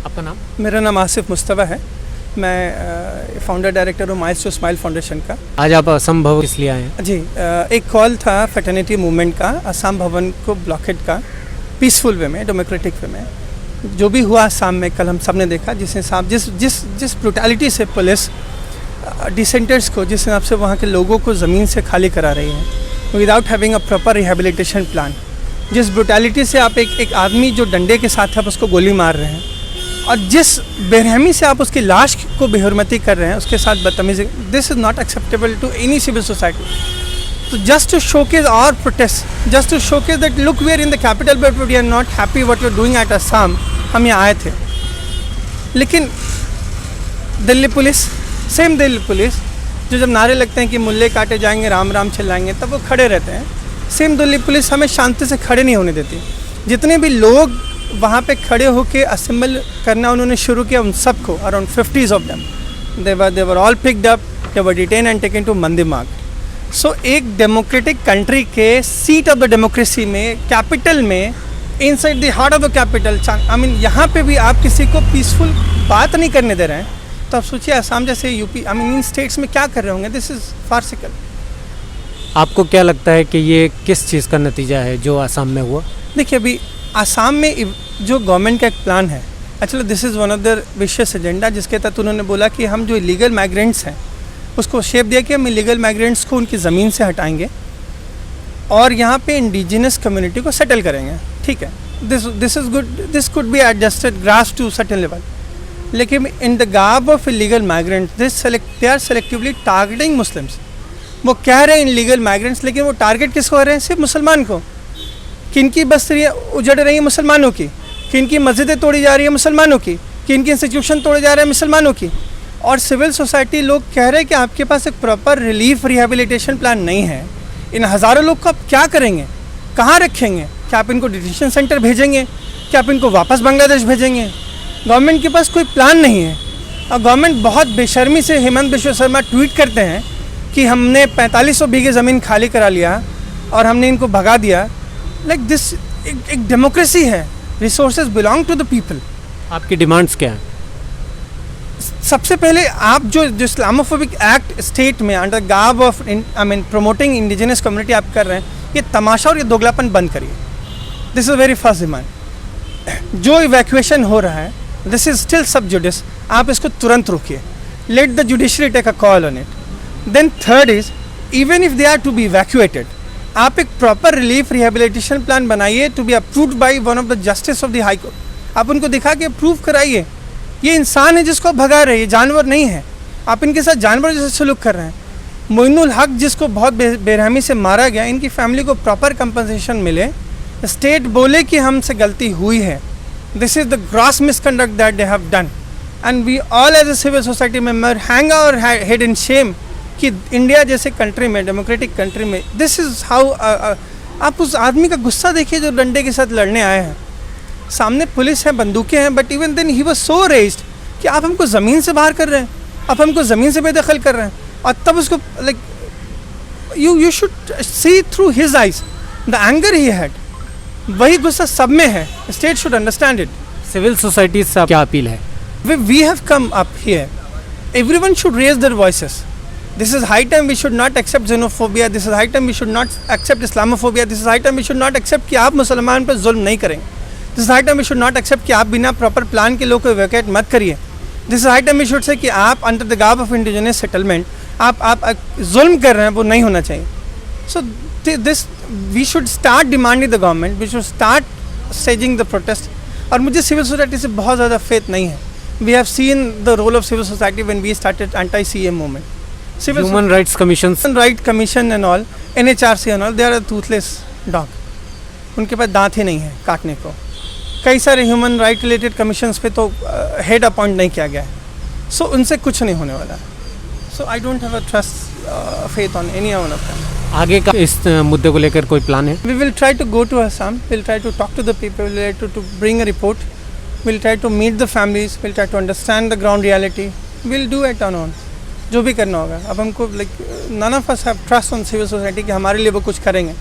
आपका नाम? मेरा नाम आसिफ मुस्तफ़ा है। मैं फाउंडर डायरेक्टर हूँ माइल्स टू स्माइल फाउंडेशन का। आज आप असम भवन किस लिए आए हैं? जी, एक कॉल था फ्रेटर्निटी मूवमेंट का, असम भवन को ब्लॉकेट का, पीसफुल वे में, डेमोक्रेटिक वे में। जो भी हुआ असम में कल हम सब ने देखा, जिस हिसाब जिस ब्रुटैलिटी से पुलिस डिसेंटर्स को, जिस हिसाब से वहाँ के लोगों को ज़मीन से खाली करा रही है without having a proper rehabilitation plan, जिस ब्रुटैलिटी से आप एक आदमी जो डंडे के साथ आप उसको गोली मार रहे हैं और जिस बेरहमी से आप उसकी लाश को बेहरमती कर रहे हैं, उसके साथ बदतमीजी, this is not acceptable to any civil society. तो just to showcase our protest, just to showcase that look we are in the capital but we are not happy what you are doing at Assam, हम यहाँ आए थे। लेकिन Delhi police, same Delhi police जो जब नारे लगते हैं कि मुल्ले काटे जाएंगे, राम राम चिल्लाएंगे, तब वो खड़े रहते हैं। सेम दिल्ली पुलिस हमें शांति से खड़े नहीं होने देती। जितने भी लोग वहाँ पे खड़े होकर असेंबल करना उन्होंने शुरू किया, उन सबको, around 50 of them, they were all picked up, they were detain and taken to Mandir Marg. So एक डेमोक्रेटिक कंट्री के सीट ऑफ द डेमोक्रेसी में, कैपिटल में, inside the heart of the capital, I mean यहाँ पे भी आप किसी को पीसफुल बात नहीं करने दे रहे हैं। तो आप सोचिए असम जैसे UP, I mean in states में क्या कर रहे होंगे। This is farcical. आपको क्या लगता है कि ये किस चीज़ का नतीजा है जो असम में हुआ? देखिए, अभी आसाम में जो गवर्नमेंट का एक प्लान है, actually this is one of the vicious agenda, जिसके तहत उन्होंने बोला कि हम जो इलीगल माइग्रेंट्स हैं उसको शेप दिया कि हम इलीगल माइग्रेंट्स को उनकी ज़मीन से हटाएंगे और यहाँ पे इंडिजिनस कम्युनिटी को सेटल करेंगे। ठीक है, this is good, this could be adjusted grass to certain level. लेकिन in the garb of illegal migrants they are selectively targeting Muslims. वो कह रहे हैं इलीगल माइग्रेंट्स, लेकिन वो टारगेट किसको कर रहे हैं? सिर्फ मुसलमान को। किनकी बस्तियाँ उजड़ रही हैं? मुसलमानों की। किनकी मस्जिदें तोड़ी जा रही है? मुसलमानों की। किनकी इंस्टीट्यूशन तोड़े जा रहे हैं? मुसलमानों की। और सिविल सोसाइटी लोग कह रहे हैं कि आपके पास एक प्रॉपर रिलीफ रिहेबिलिटेशन प्लान नहीं है। इन हज़ारों लोग को आप क्या करेंगे? कहाँ रखेंगे? क्या आप इनको डिटेंशन सेंटर भेजेंगे? क्या आप इनको वापस बांग्लादेश भेजेंगे? गवर्नमेंट के पास कोई प्लान नहीं है। और गवर्नमेंट बहुत बेशर्मी से, हेमंत बिश्व शर्मा ट्वीट करते हैं कि हमने 4500 बीघे ज़मीन खाली करा लिया और हमने इनको भगा दिया। लाइक दिस एक डेमोक्रेसी है, resources belong to the people. आपकी डिमांड्स क्या हैं? सबसे पहले आप जो इस्लामोफोबिक एक्ट स्टेट में under garb of, I mean promoting indigenous community आप कर रहे हैं, ये तमाशा और ये दोगलापन बंद करिए। This is very first demand. जो इवैक्यूएशन हो रहा है, दिस इज स्टिल सब जुडिस, आप इसको तुरंत रोकिए। Let the judiciary take a call on it. Then third is, even if they are to be evacuated, आप एक प्रॉपर रिलीफ रिहेबिलिटेशन प्लान बनाइए to be approved by one of the justice of the high court. आप उनको दिखा के approve कराइए। ये इंसान है जिसको भगा रहे हैं, जानवर नहीं है। आप इनके साथ जानवर जैसे सलूक कर रहे हैं। मोइनुल हक जिसको बहुत बेरहमी से मारा गया, इनकी फैमिली को प्रॉपर कंपनसेशन मिले, स्टेट बोले कि हमसे गलती हुई है। This is the gross misconduct that they have done and we all as a civil society member hang our head in shame कि इंडिया जैसे कंट्री में, डेमोक्रेटिक कंट्री में, दिस इज़ हाउ। आप उस आदमी का गुस्सा देखिए जो डंडे के साथ लड़ने आए हैं। सामने पुलिस है, बंदूकें हैं, but even then he was so raged कि आप हमको ज़मीन से बाहर कर रहे हैं, आप हमको ज़मीन से बेदखल कर रहे हैं। और तब उसको like you should see through his eyes the anger he had. वही गुस्सा सब में है। State should understand it. Civil society से क्या अपील है? We have come up here, everyone should raise their voices. This is high time we should not accept xenophobia. This is high time we should not accept Islamophobia. This is high time we should not accept कि आप मुसलमान पर जुल्म नहीं करेंगे. This is high time we should not accept कि आप बिना प्रॉपर प्लान के लोग को evacuate मत करिए. This is high time we should say कि आप under the garb of indigenous settlement आप जुल्म कर रहे हैं, वो नहीं होना चाहिए. So this we should start demanding the government. We should start staging the protest. और मुझे सिविल सोसाइटी से बहुत ज़्यादा फेथ नहीं है. We have seen the role of civil society when we started anti-CA movement. Human Rights Commission and all, NHRC and all, they are a toothless dog. उनके पास दांत ही नहीं है काटने को. कई सारे ह्यूमन राइट रिलेटेड कमीशंस पे तो हेड अपॉइंट नहीं किया गया है. सो उनसे कुछ नहीं होने वाला. So I don't have a trust faith on any one of them. आगे का इस मुद्दे को लेकर कोई प्लान है? We will try to go to Assam, will try to talk to the people, will try to bring a report, will try to meet the families, will try to understand the ground reality, will do it on own. जो भी करना होगा. अब हमको like none of us have trust on civil society कि हमारे लिए वो कुछ करेंगे.